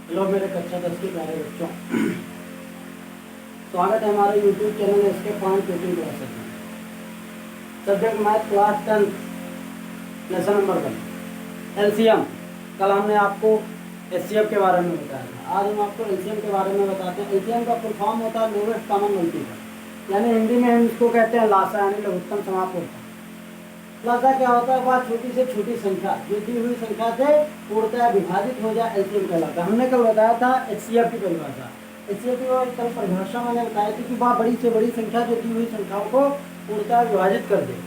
Hello मेरे कक्षा 10 के प्यारे बच्चों, स्वागत है हमारे यूट्यूब चैनल इसके पॉइंट कोचिंग क्लासेस में। Subject math class 10 lesson number 1 LCM. कल हमने आपको एचसीएफ के बारे में बताया था। आज हम आपको एलसीएम के बारे में बताते हैं। एलसीएम का फुल फॉर्म होता है लोवेस्ट कॉमन मल्टीपल, यानी हिंदी में हम इसको कहते हैं लासा, यानी लघुत्तम समापवर्तक। लासा क्या होता है? वह छोटी से छोटी संख्या जो दी हुई संख्या से पूर्णतः विभाजित हो जाए, एलसीएम कहलाता है। हमने कल बताया था एचसीएफ की परिभाषा। एचसीएफ की कल परिभाषा मैंने बताई थी कि वह बड़ी से बड़ी संख्या जो दी हुई संख्याओं को पूर्णतः विभाजित कर दे,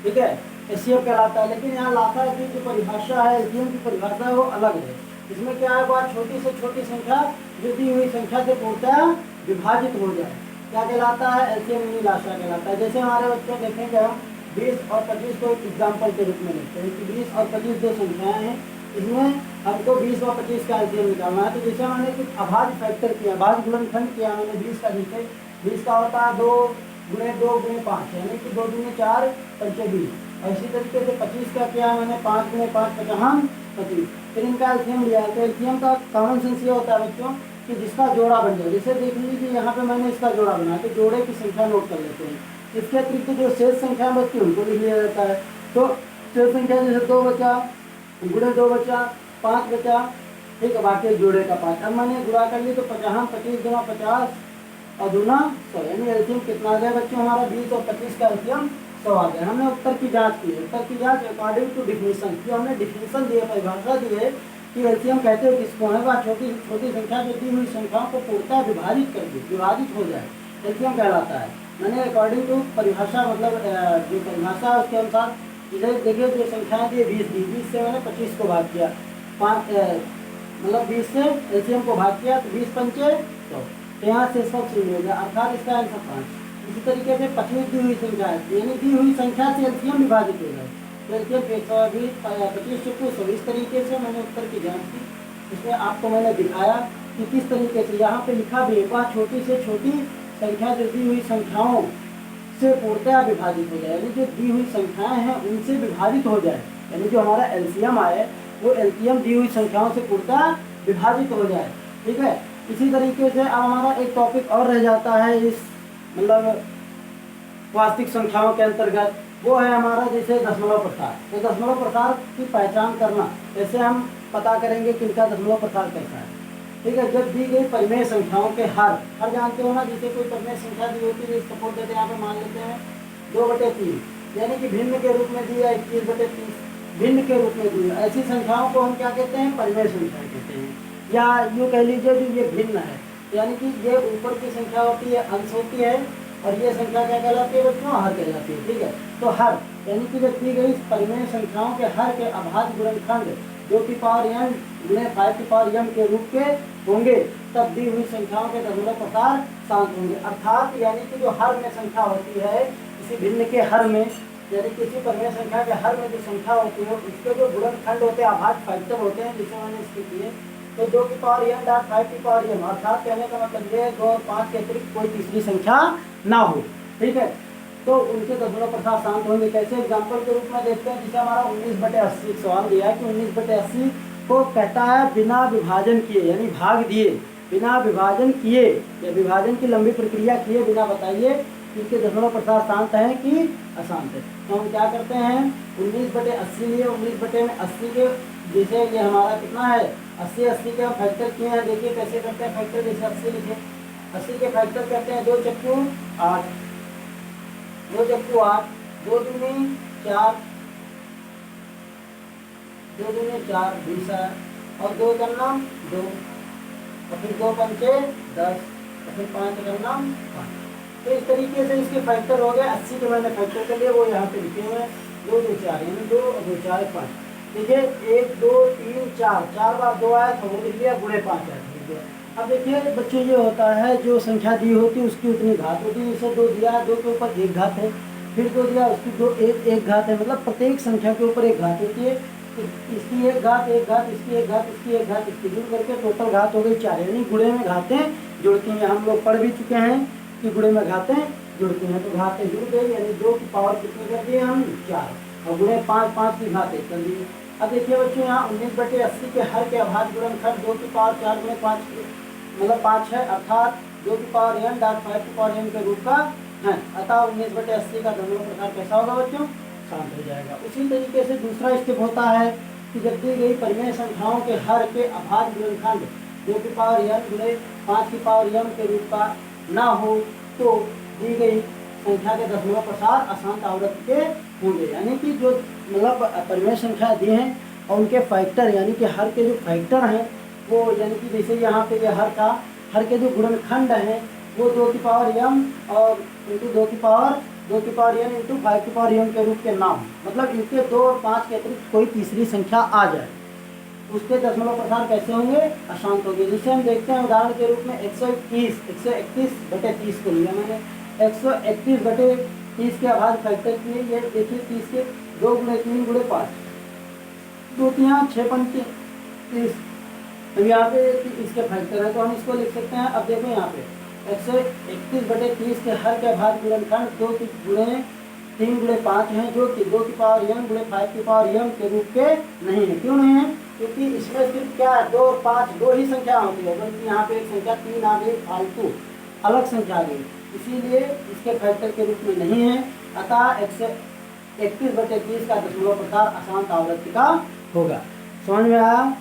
ठीक है, एचसीएफ कहलाता है। लेकिन यहाँ लासा की जो परिभाषा है, एलसीएम की परिभाषा है, वो अलग है। इसमें क्या है? वह छोटी से छोटी संख्या जो दी हुई संख्या से पूर्णतः विभाजित हो जाए, क्या कहलाता है? एलसीएम यानी लासा कहलाता है। जैसे हमारे बच्चों देखेंगे हम 20 और 25 को एक एग्जाम्पल के रूप में लेते हैं कि 20 और 25 दो संख्याएं हैं, इसमें हमको 20 और 25 का एलसीएम निकालना है। तो जैसे मैंने कुछ अभाज्य फैक्टर किया, अभाज्य गुणनखंड किया मैंने 20 का। जैसे 20 का होता है 2 गुणे 2 गुणे 5, यानी कि 2 दूनी 4 पंचे 20। और इसी तरीके से 25 का किया मैंने 5 गुणे 5 55 25। फिर इनका एलसीएम लिया। तो एलसीएम का कॉमन सेंस ये होता है बच्चों कि जिसका जोड़ा बन जाए। जैसे देख लीजिए यहाँ पे मैंने इसका जोड़ा बनाया, तो जोड़े की संख्या नोट कर लेते हैं। इसके अतिरिक्त जो शेष संख्या बचती है उनको लिख लिया जाता है। तो शेष संख्या जैसे 2 बचा, गुणे 2 बचा, 5 बचा, ठीक है, बाकी जोड़े का 5। अब मैंने गुणा कर ली तो 50 25 गुना 50 और दूना 100, यानी एलसीएम कितना आ गया बच्चों? हमारा 20 और 25 का एलसीएम 100 आ गया। हमने उत्तर की जांच की है। उत्तर की जांच अकॉर्डिंग टू डिफिनेशन की। हमने डिफिनेशन दी है, परिभाषा दी है कि एलसीएम कहते हैं किसको है? वह छोटी छोटी संख्या जो दी हुई संख्याओं को पूर्णतः विभाजित कर दे, विभाजित हो जाए, एलसीएम कहलाता है। मैंने अकॉर्डिंग टू परिभाषा, मतलब जो परिभाषा है उसके अनुसार इधर देखिए जो संख्याएं दी 20 दी, 20 से मैंने 25 को भाग किया, 5 मतलब 20 से एलसीएम को भाग किया तो 20 पंचे 100, तो यहाँ से 100 शुरू हो गया, अर्थात इसका आंसर 5। इसी तरीके से 25 दी हुई संख्या है, यानी दी हुई संख्या से एलसीएम विभाजित हो जाए तो एलसीएम 25 चुप्पू 100। इस तरीके से मैंने उत्तर की जाँच की। इसमें आपको मैंने दिखाया कि किस तरीके से यहाँ पे लिखा भी है, वह छोटी से छोटी संख्या जो दी हुई संख्याओं से पूर्णतः विभाजित हो जाए, यानी जो दी हुई संख्याएं हैं उनसे विभाजित हो जाए, यानी जो हमारा एलसीएम आए वो एलसीएम दी हुई संख्याओं से पूर्णतः विभाजित हो जाए, ठीक है। इसी तरीके से अब हमारा एक टॉपिक और रह जाता है इस मतलब वास्तविक संख्याओं के अंतर्गत, वो है हमारा जैसे दशमलव प्रसार। तो दशमलव प्रसार की पहचान करना, जैसे हम पता करेंगे कि इनका दशमलव प्रसार कैसा है, ठीक है। जब दी गई परिमेय संख्याओं के हर जानते हो ना, जैसे कोई परिमेय संख्या दी होती है, सपोज देते हैं यहाँ पे मान लेते हैं 2/3, यानी कि भिन्न के रूप में दी है 21/30, भिन्न के रूप में दी है। ऐसी संख्याओं को हम क्या कहते हैं? परिमेय संख्या कहते हैं। या यूँ कह लीजिए कि ये भिन्न है, यानी कि ये ऊपर की संख्या होती है, अंश होती है, और ये संख्या क्या कहलाती है बच्चों? हर कहलाती है, ठीक है। तो हर यानी कि जब दी गई परिमेय संख्याओं के हर के अभाज्य गुणनखंड 2 की पावर n गुणे 5 की पावर m के रूप के होंगे, तब दी हुई संख्याओं के दशमलव प्रसार शांत होंगे। अर्थात यानी कि जो हर में संख्या होती है, किसी भिन्न के हर में, यानी किसी परिमेय संख्या के हर में जो संख्या होती है उसके जो गुणनखंड होते हैं, अभाज्य फैक्टर होते हैं, जिसे मैंने इसके किए, तो 2 की पावर n डॉट 5 की पावर m, अर्थात कहने का मतलब ये 2 और 5 के अतिरिक्त कोई तीसरी संख्या ना हो, ठीक है। तो उनके दशमलव प्रसार शांत होंगे। कैसे? एग्जाम्पल के रूप में देखते हैं। जैसे हमारा 19/80 सवाल दिया है कि 19/80 को कहता है बिना विभाजन किए, यानी भाग दिए, बिना विभाजन किए या विभाजन की लंबी प्रक्रिया किए बिना बताइए कि इनके दशमलव प्रसार शांत हैं कि अशांत है। तो हम क्या करते हैं? 19/80 लिए, 19/80 के जैसे ये हमारा कितना है 80 के हम फैक्टर किए हैं। देखिए कैसे करते हैं फैक्टर। जैसे 80 लिखे, 80 के फैक्टर करते हैं 2 चक्कू 8, 2 चक्कू 8, 2 दूनी 4, 2 दूनी 4 20 है, और 2 करना 2, और फिर 2 पंचे 10, और फिर 5 करना 5। तो इस तरीके से इसके फैक्टर हो गए। 80 के मैंने फैक्टर कर लिया, वो यहाँ पे लिखे हुए हैं 2 2 4, यानी 2 और 2 4 5। देखिए 1 2 3 4, 4 बार 2 आया तो वो लिख लिया, गुणे 5 आया तो लिख लिया। अब देखिए बच्चों ये होता है जो संख्या दी होती है उसकी उतनी घात होती है। जैसे 2 दिया, 2 के ऊपर 1 घात है, फिर 2 दिया उसकी 2 1 घात है, मतलब प्रत्येक संख्या के ऊपर 1 घात होती है। इसकी 1 घात, 1 घात, इसकी 1 घात, इसकी 1 घात, इसकी जुड़ करके टोटल घात हो गई 4, यानी गुणे में घातें जुड़ती हैं। हम लोग पढ़ भी चुके हैं कि गुणे में घातें जुड़ती हैं, तो घातें जुड़ गई, यानी 2 की पावर कितनी कर दी हम? 4, और गुणे 5 5 की घात 1 कर दी। अब देखिए बच्चों यहाँ 19/80 के हर के अभाज्य गुणनखंड 2 की पावर 4 गुणे 5 मतलब 5 है, अर्थात 2 की पावर n डॉट 5 की पावर n के रूप का है। अतः 19/80 का दशमलव प्रकार कैसा होगा बच्चों? शांत हो जाएगा। उसी तरीके से दूसरा स्टेप होता है कि जब दी गई परिमेय संख्याओं के हर के अभाज्य गुणनखंड 2 की पावर n गुणे 5 की पावर m के रूप का ना हो तो दी गई संख्या के दशमलव प्रसार अशांत आवृत्ति के होंगे। यानी कि जो मतलब परिमेय संख्या दी हैं और उनके फैक्टर यानी कि हर के जो फैक्टर हैं वो यानी कि जैसे यहाँ पे ये हर का हर के जो गुणनखंड हैं वो 2 की पावर m और इंटू 2 की पावर n इंटू 5 की पावर m के रूप के ना हो, मतलब इनके 2 और 5 के अतिरिक्त कोई तीसरी संख्या आ जाए, उसके दशमलव प्रसार कैसे होंगे? अशांत होंगे। जिसे हम देखते हैं उदाहरण के रूप में 131/30 को लिया मैंने। 131/30 के अभाज्य फैक्टर किए, ये देखिए 30 के 2 गुणे 3 गुणे 5, 2 3 6 5 30। अब यहाँ पे इसके फैक्टर है तो हम इसको लिख सकते हैं। अब देखो यहाँ पे 131/30 के हर के अभाज्य गुणनखंड 2 गुणे 3 गुणे 5 हैं, जो कि 2 की पावर m गुणे 5 की पावर m के रूप के नहीं है। क्यों नहीं है? क्योंकि इसमें सिर्फ क्या है 2 और 5 दो ही संख्या होती है, बल्कि यहाँ पे एक संख्या 3 आ गई, फालतू अलग संख्या आ गई, इसीलिए इसके फैक्टर के रूप में नहीं है। अतः 131/30 का दशमलव प्रकार अशांत आवृत्ति का होगा। समझ में आया?